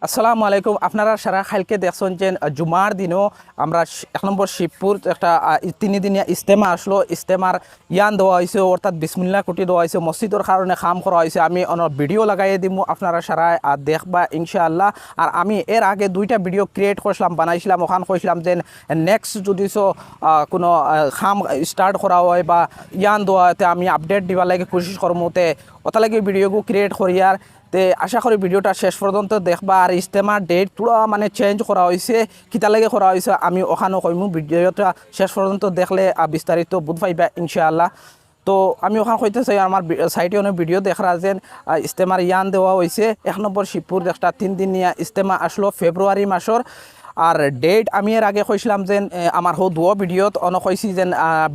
আসসালামু আলাইকুম। আপনারা সারা খাইলকে দেখছেন যে জুমার দিনও আমরা 1 নম্বর শিবপুর একটা 3 দিনিয়া ইজতেমা আসলো। ইজতেমার ইয়ান দেওয়া হয়েছে, অর্থাৎ বিসমিল্লাহ কুটি দেওয়া হয়েছে, মসজিদের কারণে খাম করা হয়েছে। আমি ভিডিও লাগাইয়ে দিব, আপনারা সারা দেখবা ইনশাআল্লাহ। আর আমি এর আগে 2টা ভিডিও ক্রিয়েট করছিলাম, বানাইছিলাম। ওখান কইছিলাম যে নেক্সট যদি কোনো খাম স্টার্ট করা হয় বা ইয়ান দেওয়া হয়, আমি আপডেট দিবার লাগে কোশিশ করবো। ওটা লাগে ভিডিওগুলো ক্রিয়েট করিয়ার তে আশা করি ভিডিওটা শেষ পর্যন্ত দেখবা। আর ইজতেমার ডেট পুরো চেঞ্জ করা হয়েছে, কিতা লাগে করা হয়েছে আমি ওখানেও কইমু। ভিডিওটা শেষ পর্যন্ত দেখলে বিস্তারিত বুঝ পাইবা ইনশাআল্লাহ। তো আমি ওখানে কইতে চাই, আমার সাইটে অনেক ভিডিও দেখা যেন ইজতেমার ইয়ান দেওয়া হয়েছে। 1 নম্বর শিবপুর একটা 3 দিনিয়া ইজতেমা আসলো ফেব্রুয়ারি মাসের। আর ডেট আমি এর আগে কইছিলাম যে আমার দুও ভিডিওত কইছি যে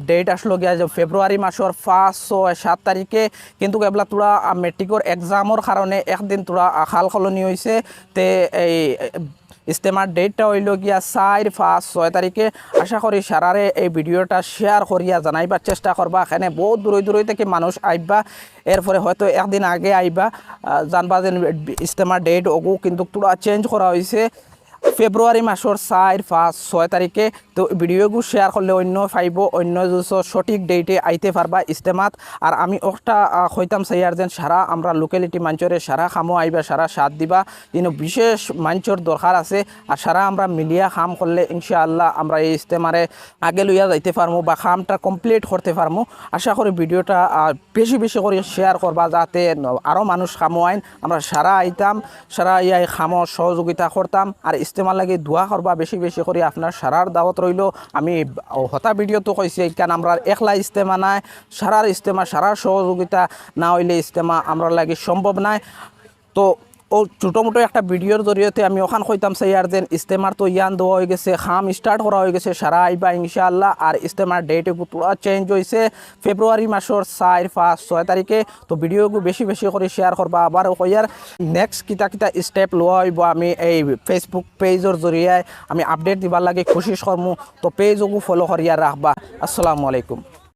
ডেট আসলো গিয়া যে ফেব্রুয়ারি মাসের 5, 6, 7 তারিখে। কিন্তু এবলা তোরা মেট্রিকর এক্সামর কারণে একদিন তোরা খাল খলনি হয়েছে। তে এই ইজতেমার ডেটটা হইল গিয়া 4, 5, 6 তারিখে। আশা করি সারারে এই ভিডিওটা শেয়ার করিয়া জানাইবার চেষ্টা করবা। এখানে বহুত দূরই থেকে মানুষ আইবা, এরপরে হয়তো একদিন আগে আইবা, জানবা যে ইজতেমার ডেট ওগু কিন্তু তোরা চেঞ্জ করা হয়েছে ফেব্রুয়ারি মাসের 4, 5, 6 তারিখে। তো ভিডিওগুলো শেয়ার করলে অন্য পাইব, অন্য সঠিক ডেটে আইতে পারবা ইজতেমাত। আর আমি একটা হইতাম চাইয়ার যেন সারা আমরা লোকালিটি মাঞ্চরে সারা খামো আইবা, সারা সাথ দিবা। কিন্তু বিশেষ মাঞ্চর দরকার আছে। আর সারা আমরা মিলিয়া খাম করলে ইনশাআল্লাহ আমরা এই ইজতেমারে আগে লইয়া যাইতে পারবো বা খামটা কমপ্লিট করতে পারবো। আশা করি ভিডিওটা বেশি বেশি করে শেয়ার করবা, যাতে আরও মানুষ খামো আইন। আমরা সারা আইতাম, সারা ইয়াই খামো সহযোগিতা করতাম। আর ইজতেমার লাগে দোয়া করবা বেশি বেশি করে। আপনার সারার দাওয়াত রইল। আমি হতা ভিডিও তো কইছি, কারণ আমরা একলা ইজতেমা নাই, সারার ইজতেমা, সারার সহযোগিতা না হইলে ইজতেমা আমরা লাগে সম্ভব নাই। তো ও ছোটো মোটো একটা ভিডিওর জরিয়তে আমি ওখান কইতাম চাইয়ার যেন ইজতেমার তো ইয়ান দেওয়া হয়ে গেছে, খাম স্টার্ট করা হয়ে গেছে, সারা আইবা ইনশাআল্লাহ। আর ইজতেমার ডেট পুরো চেঞ্জ হয়েছে ফেব্রুয়ারি মাসের 4, 5, 6 তারিখে। তো ভিডিওগুলো বেশি বেশি করে শেয়ার করবা। আবার কইয়ার নেক্সট কিতা কিতা স্টেপ লওয়া হইব আমি এই ফেসবুক পেজের জরিয়ায় আমি আপডেট দিবার লাগে কোশিশ করমু। তো পেজগুলো ফলো করিয়া রাখবা। আসসালামু আলাইকুম।